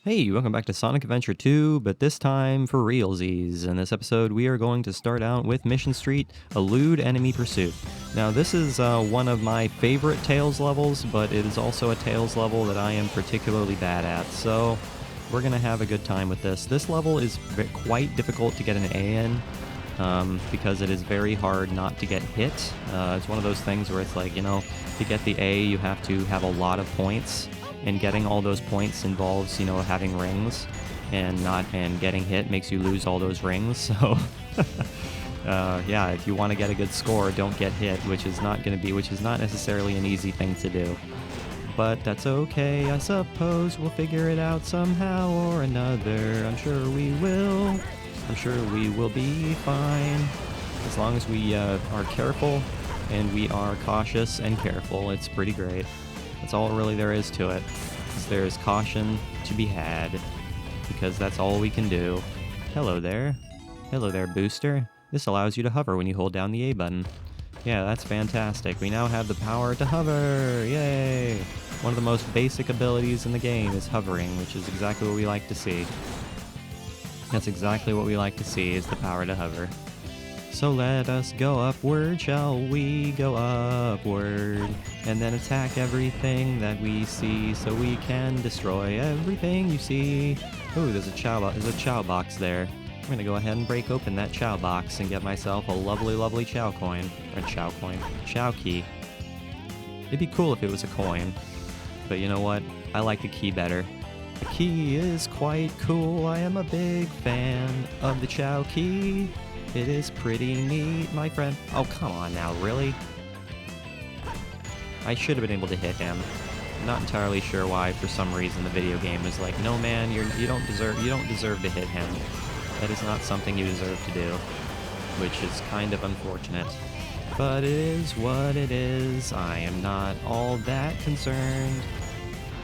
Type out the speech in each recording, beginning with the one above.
Hey, welcome back to Sonic Adventure 2, but this time for realsies. In this episode, we are going to start out with Mission Street, Elude Enemy Pursuit. Now, this is one of my favorite Tails levels, but it is also a Tails level that I am particularly bad at, so we're going to have a good time with this. This level is quite difficult to get an A in, because it is very hard not to get hit. It's one of those things where it's like, to get the A, you have to have a lot of points. And getting all those points involves, having rings, and getting hit makes you lose all those rings. So, yeah, if you want to get a good score, don't get hit, which is not necessarily an easy thing to do. But that's okay, I suppose we'll figure it out somehow or another. I'm sure we will. I'm sure we will be fine. As long as we are careful, and we are cautious and careful, it's pretty great. That's all really there is to it. There's caution to be had, because that's all we can do. Hello there. Hello there, Booster. This allows you to hover when you hold down the A button. Yeah, that's fantastic. We now have the power to hover. Yay! One of the most basic abilities in the game is hovering, which is exactly what we like to see. That's exactly what we like to see, is the power to hover. So let us go upward, shall we go upward? And then attack everything that we see, so we can destroy everything you see. Ooh, there's a chow box there. I'm gonna go ahead and break open that chow box and get myself a lovely chow coin. Or chow key. It'd be cool if it was a coin. But you know what? I like the key better. The key is quite cool. I am a big fan of the chow key. It is pretty neat, my friend. Oh, come on now, really? I should have been able to hit him. I'm not entirely sure why. For some reason, the video game was like, "No, man, you don't deserve to hit him. That is not something you deserve to do," which is kind of unfortunate. But it is what it is. I am not all that concerned.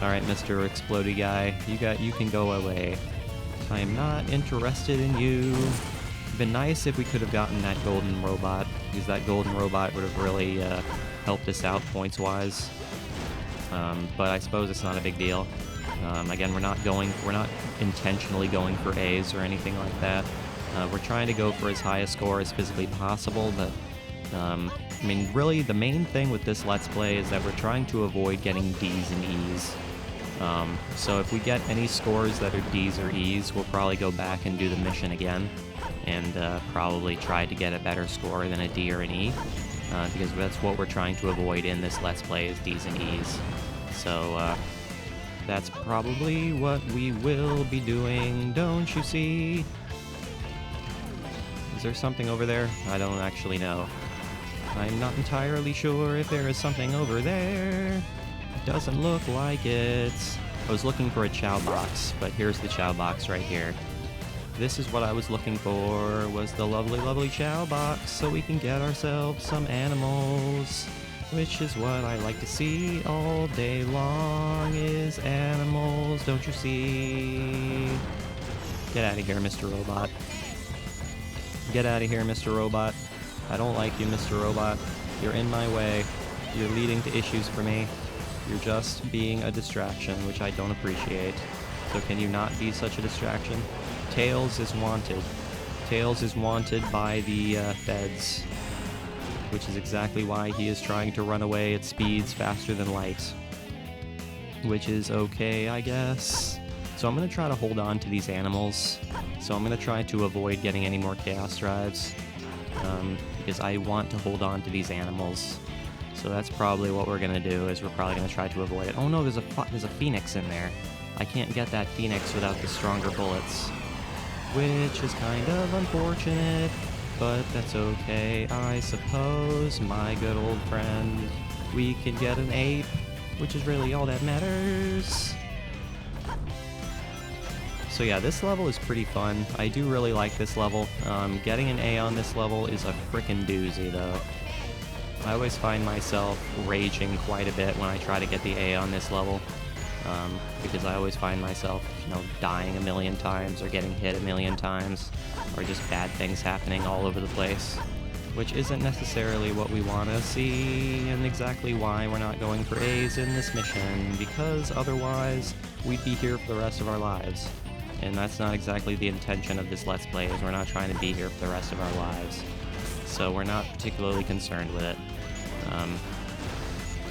All right, Mr. Explodey guy, you can go away. I am not interested in you. Been nice if we could have gotten that golden robot, because that golden robot would have really helped us out points-wise. But I suppose it's not a big deal. Again, we're not intentionally going for A's or anything like that. We're trying to go for as high a score as physically possible, but I mean, really, the main thing with this Let's Play is that we're trying to avoid getting D's and E's. So if we get any scores that are D's or E's, we'll probably go back and do the mission again, and probably try to get a better score than a D or an E, because that's what we're trying to avoid in this Let's Play, is D's and E's. So that's probably what we will be doing, don't you see? Is there something over there? I don't actually know. I'm not entirely sure if there is something over there. Doesn't look like it. I was looking for a chow box, but here's the chow box right here. This is what I was looking for, was the lovely chow box, so we can get ourselves some animals, which is what I like to see all day long, is animals, don't you see? Get out of here, Mr. Robot. Get out of here, Mr. Robot. I don't like you, Mr. Robot. You're in my way. You're leading to issues for me. You're just being a distraction, which I don't appreciate. So can you not be such a distraction? Tails is wanted. Tails is wanted by the feds, which is exactly why he is trying to run away at speeds faster than light. Which is okay, I guess. So I'm going to try to hold on to these animals. So I'm going to try to avoid getting any more Chaos Drives, because I want to hold on to these animals. So that's probably what we're going to do, is we're probably going to try to avoid it. Oh no, there's a Phoenix in there. I can't get that Phoenix without the stronger bullets, which is kind of unfortunate, but that's okay, I suppose, my good old friend. We can get an ape, which is really all that matters. So yeah, this level is pretty fun. I do really like this level. Getting an A on this level is a frickin' doozy, though. I always find myself raging quite a bit when I try to get the A on this level, because I always find myself, dying a million times, or getting hit a million times, or just bad things happening all over the place, which isn't necessarily what we want to see, and exactly why we're not going for A's in this mission, because otherwise we'd be here for the rest of our lives. And that's not exactly the intention of this Let's Play, is we're not trying to be here for the rest of our lives. So we're not particularly concerned with it.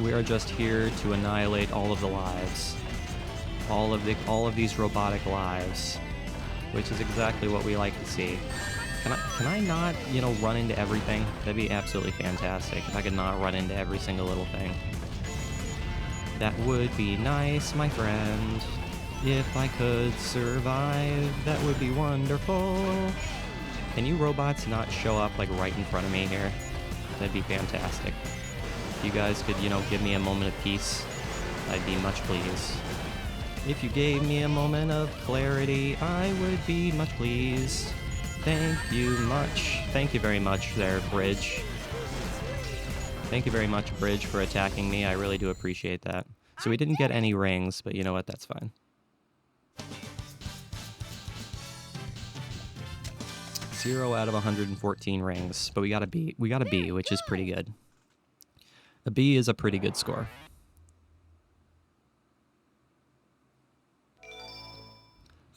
We are just here to annihilate all of the lives. All of these robotic lives. Which is exactly what we like to see. Can I not, you know, run into everything? That'd be absolutely fantastic if I could not run into every single little thing. That would be nice, my friend. If I could survive, that would be wonderful. Can you robots not show up, like, right in front of me here? That'd be fantastic. If you guys could, you know, give me a moment of peace, I'd be much pleased. If you gave me a moment of clarity, I would be much pleased. Thank you much. Thank you very much there, Bridge. Thank you very much, Bridge, for attacking me. I really do appreciate that. So we didn't get any rings, but you know what? That's fine. 0 out of 114 rings, but we got a B. We got a B, which is pretty good. A B is a pretty good score.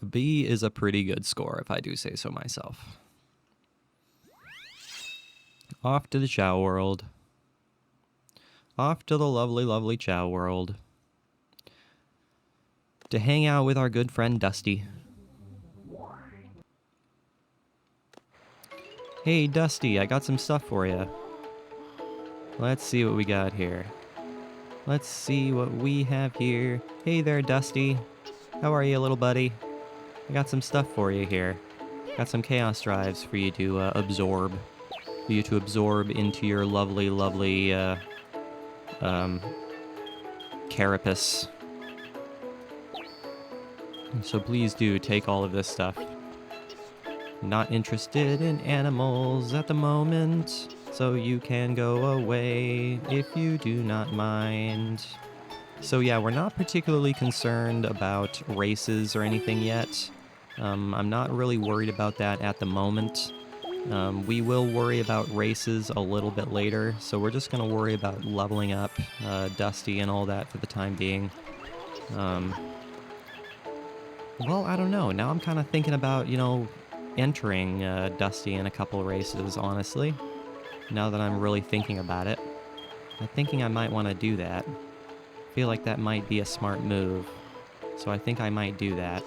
A B is a pretty good score, if I do say so myself. Off to the Chao World. Off to the lovely, lovely Chao World. To hang out with our good friend Dusty. Hey Dusty, I got some stuff for you. Let's see what we got here. Let's see what we have here. Hey there, Dusty. How are you, little buddy? I got some stuff for you here. Got some chaos drives for you to absorb. For you to absorb into your lovely, lovely carapace. So please do take all of this stuff. Not interested in animals at the moment, so you can go away if you do not mind. So yeah, we're not particularly concerned about races or anything yet. I'm not really worried about that at the moment. We will worry about races a little bit later, so we're just going to worry about leveling up Dusty and all that for the time being. Well, I don't know. Now I'm kind of thinking about, you know, entering Dusty in a couple races, honestly. Now that I'm really thinking about it. I'm thinking I might want to do that. I feel like that might be a smart move. So I think I might do that.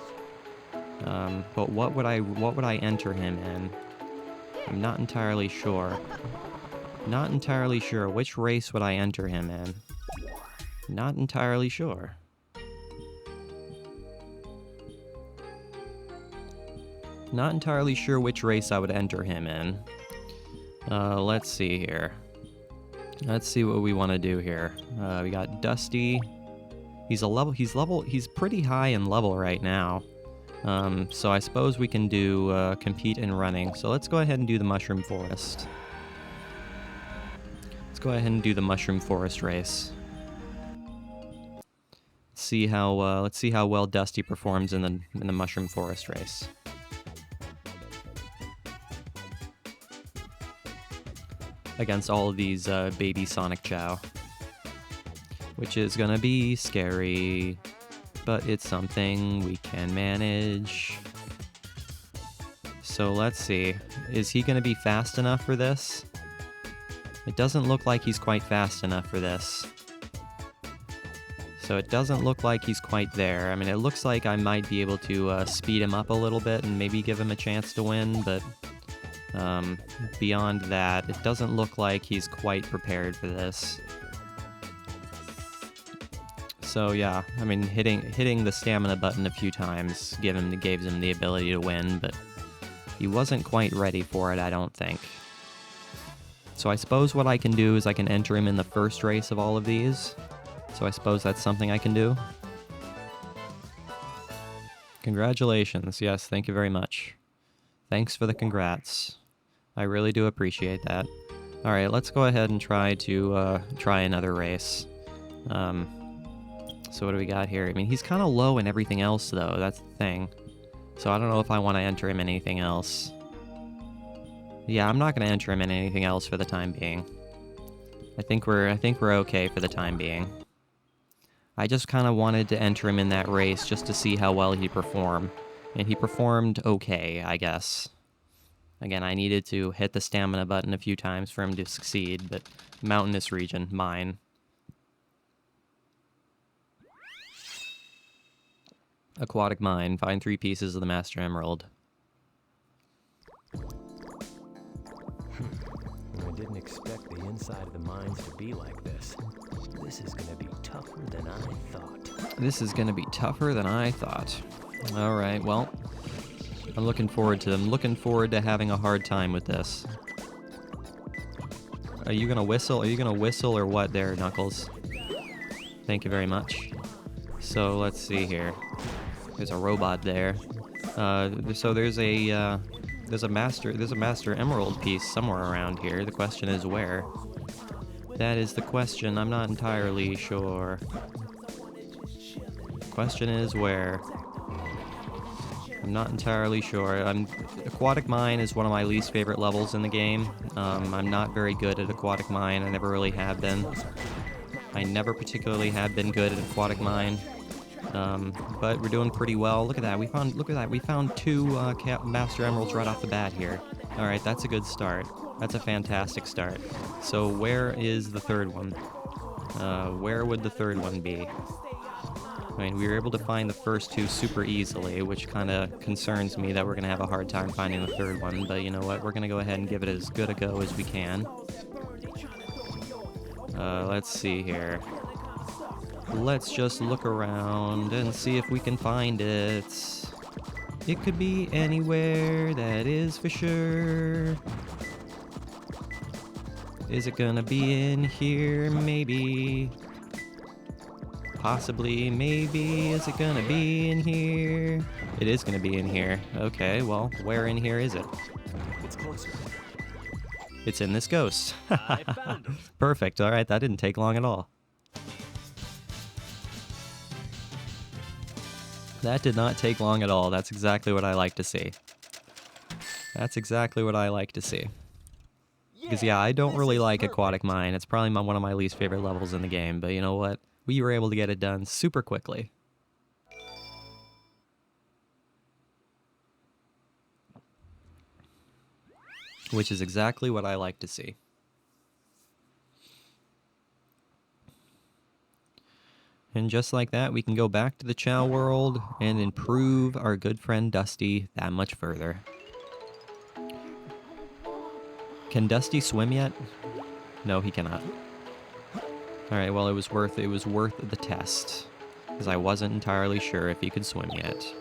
But what would I enter him in? I'm not entirely sure. Not entirely sure. Which race would I enter him in? Not entirely sure. Not entirely sure which race I would enter him in. Let's see here. Let's see what we want to do here. We got Dusty. He's pretty high in level right now. So I suppose we can do compete in running. So let's go ahead and do the Mushroom Forest. Let's go ahead and do the Mushroom Forest race. Let's see how well Dusty performs in the Mushroom Forest race. Against all of these baby Sonic Chao. Which is gonna be scary, but it's something we can manage. So let's see, is he gonna be fast enough for this? It doesn't look like he's quite fast enough for this. So it doesn't look like he's quite there. I mean, it looks like I might be able to speed him up a little bit and maybe give him a chance to win, but beyond that, it doesn't look like he's quite prepared for this. So yeah, I mean, hitting the stamina button a few times gave him the ability to win, but he wasn't quite ready for it, I don't think. So I suppose what I can do is I can enter him in the first race of all of these. So I suppose that's something I can do. Congratulations, yes, thank you very much. Thanks for the congrats. I really do appreciate that. Alright, let's go ahead and try another race. So what do we got here? I mean, he's kind of low in everything else, though. That's the thing. So I don't know if I want to enter him in anything else. Yeah, I'm not going to enter him in anything else for the time being. I think we're okay for the time being. I just kind of wanted to enter him in that race just to see how well he'd perform. And he performed okay, I guess. Again, I needed to hit the stamina button a few times for him to succeed, but mountainous region, mine. Aquatic mine. Find 3 pieces of the Master Emerald. I didn't expect the inside of the mines to be like this. This is gonna be tougher than I thought. This is gonna be tougher than I thought. Alright, well, I'm looking forward to having a hard time with this. Are you gonna whistle? Are you gonna whistle or what there, Knuckles? Thank you very much. So let's see here. There's a robot there. So there's a master emerald piece somewhere around here. The question is where. That is the question. I'm not entirely sure. Question is where. I'm not entirely sure. Aquatic Mine is one of my least favorite levels in the game. I'm not very good at Aquatic Mine. I never really have been. I never particularly have been good at Aquatic Mine. But we're doing pretty well. Look at that. We found 2 Master Emeralds right off the bat here. Alright, that's a good start. That's a fantastic start. So where is the third one? Where would the third one be? I mean, we were able to find the first 2 super easily, which kind of concerns me that we're going to have a hard time finding the third one. But you know what? We're going to go ahead and give it as good a go as we can. Let's see here. Let's just look around and see if we can find it. It could be anywhere, that is for sure. Is it gonna be in here? Maybe. Possibly, maybe. Is it gonna be in here? It is gonna be in here. Okay, well, where in here is it? It's closer. It's in this ghost. I found him. Perfect. All right, that didn't take long at all. That did not take long at all. That's exactly what I like to see. That's exactly what I like to see. Because, yeah, I don't really like Aquatic Mine. It's probably one of my least favorite levels in the game. But you know what? We were able to get it done super quickly. Which is exactly what I like to see. And just like that, we can go back to the Chao world and improve our good friend Dusty that much further. Can Dusty swim yet? No, he cannot. Alright, well, it was worth the test, because I wasn't entirely sure if he could swim yet.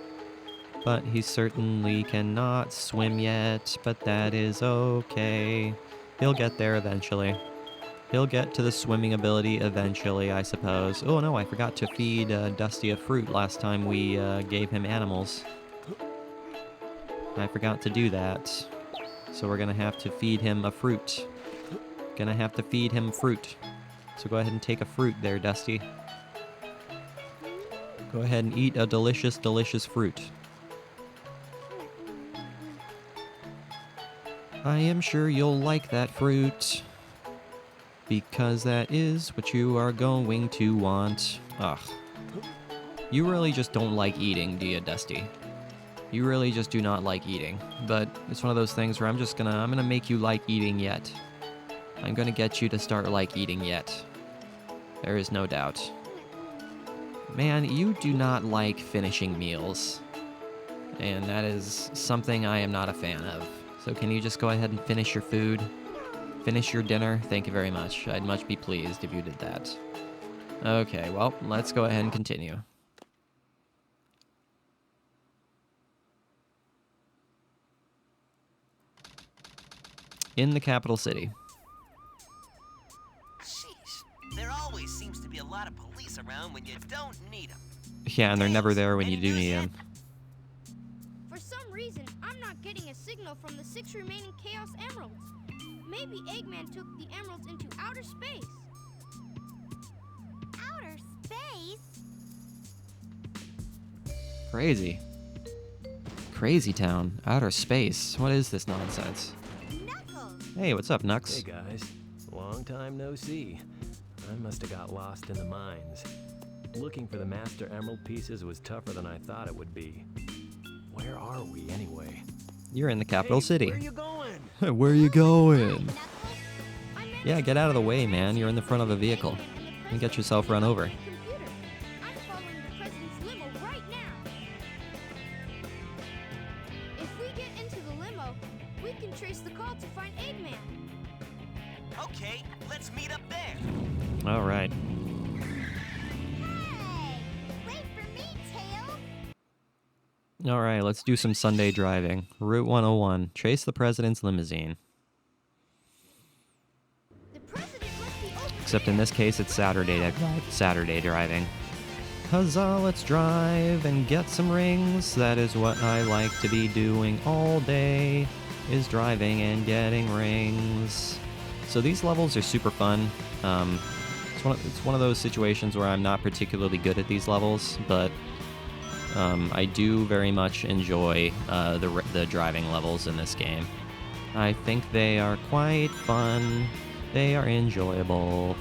But he certainly cannot swim yet, but that is okay. He'll get there eventually. He'll get to the swimming ability eventually, I suppose. Oh no, I forgot to feed Dusty a fruit last time we gave him animals. I forgot to do that. So we're gonna have to feed him a fruit. Gonna have to feed him fruit. So go ahead and take a fruit there, Dusty. Go ahead and eat a delicious, delicious fruit. I am sure you'll like that fruit. Because that is what you are going to want. Ugh. You really just don't like eating, do you, Dusty? You really just do not like eating. But it's one of those things where I'm gonna make you like eating yet. I'm gonna get you to start like eating yet. There is no doubt. Man, you do not like finishing meals. And that is something I am not a fan of. So can you just go ahead and finish your food? Finish your dinner? Thank you very much. I'd much be pleased if you did that. Okay, well, let's go ahead and continue. In the capital city. Sheesh, there always seems to be a lot of police around when you don't need them. Yeah, and they're never there when you do need them. For some reason, I'm not getting a signal from the 6 remaining Chaos Emeralds. Maybe Eggman took the emeralds into outer space. Outer space? Crazy. Crazy town. Outer space. What is this nonsense? Knuckles! Hey, what's up, Nux? Hey guys, long time no see. I must have got lost in the mines. Looking for the Master Emerald pieces was tougher than I thought it would be. Where are we anyway? You're in the capital city. Where are you going? Where are you going? Knuckles? Yeah, get out of the way, man. You're in the front of a vehicle. And get yourself run over. Computer. I'm following the president's limo right now. If we get into the limo, we can trace the call to find Eggman. Okay, let's meet up there. All right. Hey! Wait for me, Tails! All right, let's do some Sunday driving. Route 101. Chase the president's limousine. The president must be over. Except in this case, it's Saturday driving. Huzzah, let's drive and get some rings. That is what I like to be doing all day, is driving and getting rings. So these levels are super fun. It's one of those situations where I'm not particularly good at these levels, but I do very much enjoy the driving levels in this game. I think they are quite fun. They are enjoyable.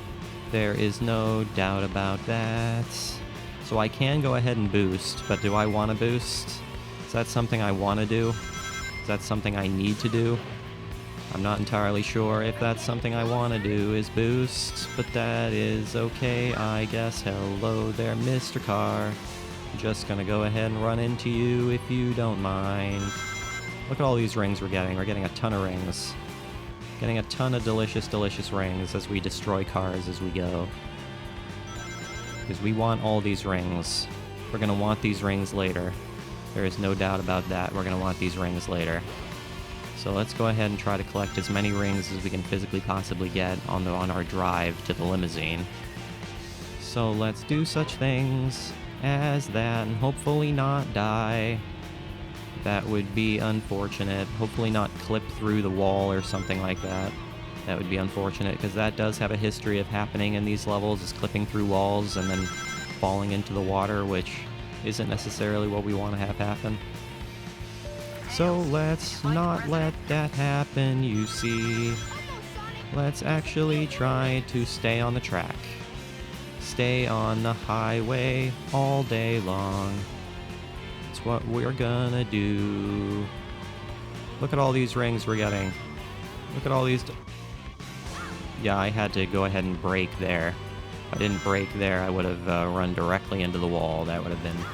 There is no doubt about that. So I can go ahead and boost, but do I want to boost? Is that something I want to do? Is that something I need to do? I'm not entirely sure if that's something I want to do, is boost, but that is okay, I guess. Hello there, Mr. Car. Just gonna go ahead and run into you if you don't mind. Look at all these rings we're getting. We're getting a ton of rings. Getting a ton of delicious, delicious rings as we destroy cars as we go. Because we want all these rings. We're gonna want these rings later. There is no doubt about that. We're gonna want these rings later. So let's go ahead and try to collect as many rings as we can physically possibly get on our drive to the limousine. So let's do such things as that and hopefully not die. That would be unfortunate. Hopefully not clip through the wall or something like that. That would be unfortunate because that does have a history of happening in these levels, is clipping through walls and then falling into the water, which isn't necessarily what we want to have happen. So let's not let that happen, you see. Let's actually try to stay on the track. Stay on the highway all day long. It's what we're gonna do. Look at all these rings we're getting. Look at all these... Yeah, I had to go ahead and brake there. If I didn't brake there, I would have run directly into the wall. That would have been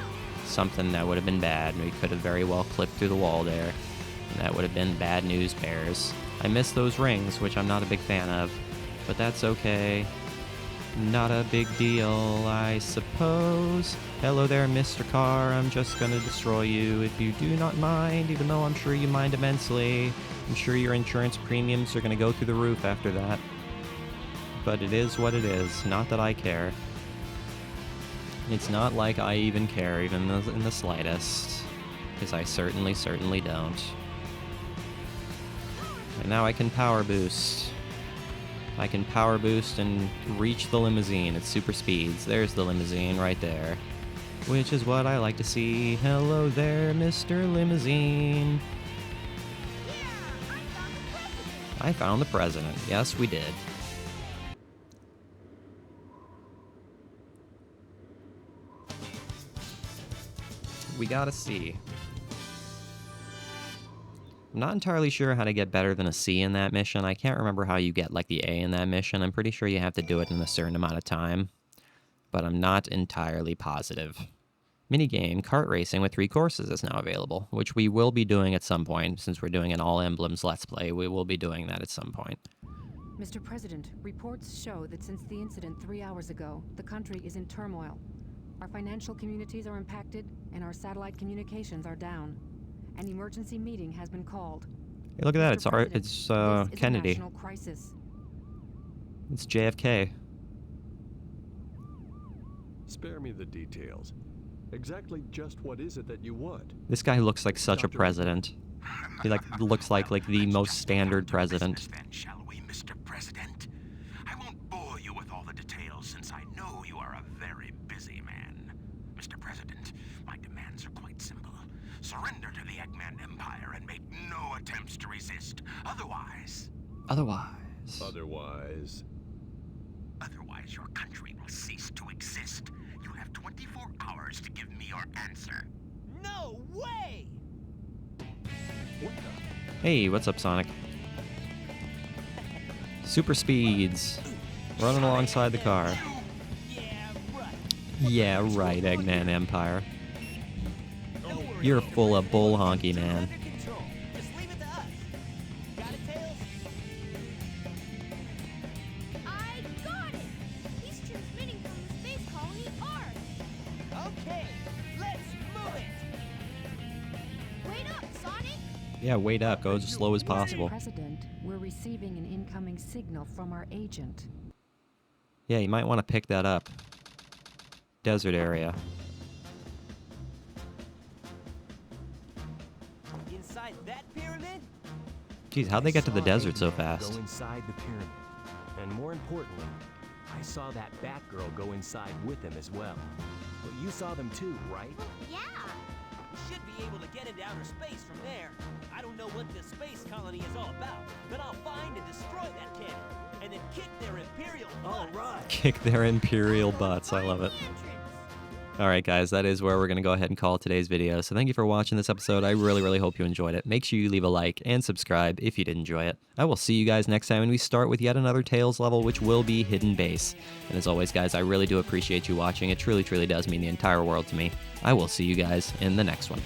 something that would have been bad. We could have very well clipped through the wall there. And that would have been bad news bears. I miss those rings, which I'm not a big fan of. But that's okay. Not a big deal, I suppose. Hello there, Mr. Car. I'm just gonna destroy you if you do not mind, even though I'm sure you mind immensely. I'm sure your insurance premiums are gonna go through the roof after that. But it is what it is. Not that I care. It's not like I even care, even in the slightest. Because I certainly don't. And now I can power boost. I can power boost and reach the limousine at super speeds. There's the limousine right there. Which is what I like to see. Hello there, Mr. Limousine. I found the president. Yes, we did. We got a C. I'm not entirely sure how to get better than a C in that mission. I can't remember how you get, like, the A in that mission. I'm pretty sure you have to do it in a certain amount of time. But I'm not entirely positive. Minigame, kart racing with 3 courses is now available, which we will be doing at some point. Since we're doing an All Emblems Let's Play, we will be doing that at some point. Mr. President, reports show that since the incident 3 hours ago, the country is in turmoil. Our financial communities are impacted, and our satellite communications are down. An emergency meeting has been called. Hey, look at that! Mr. President, It's this is Kennedy. a national crisis. It's JFK. Spare me the details. Exactly just what is it that you want? This guy looks like such a president. He looks like the most standard president. Then, shall we, Mr. President? I won't bore you with all the details since I know you are a very busy man. Mr. President, my demands are quite simple. Surrender to the Eggman Empire and make no attempts to resist. Otherwise, Otherwise, your country will cease to exist. You have 24 hours to give me your answer. No way! Hey, what's up, Sonic? Super speeds. Running alongside the car. Yeah, right, Eggman Empire. You're full of bull honky, man. Just leave it to us. Got it, Tails? I got it! He's transmitting from the space colony Ark. Okay, let's move it. Wait up, Sonic! Yeah, wait up. Go as slow as possible. President, we're receiving an incoming signal from our agent. Yeah, you might want to pick that up. Desert area. Inside that pyramid? Geez, how'd they get to the I saw desert so Eggman fast? Go inside the pyramid. And more importantly, I saw that Batgirl go inside with him as well. But you saw them too, right? Yeah. We should be able to get into outer space from there. I don't know what this space colony is all about, but I'll find and destroy that cannon, and then kick their Imperial butts. All right. Kick their imperial butts. I love it. Find the entrance. Alright guys, that is where we're going to go ahead and call today's video. So thank you for watching this episode. I really hope you enjoyed it. Make sure you leave a like and subscribe if you did enjoy it. I will see you guys next time when we start with yet another Tales level, which will be Hidden Base. And as always guys, I really do appreciate you watching. It truly does mean the entire world to me. I will see you guys in the next one.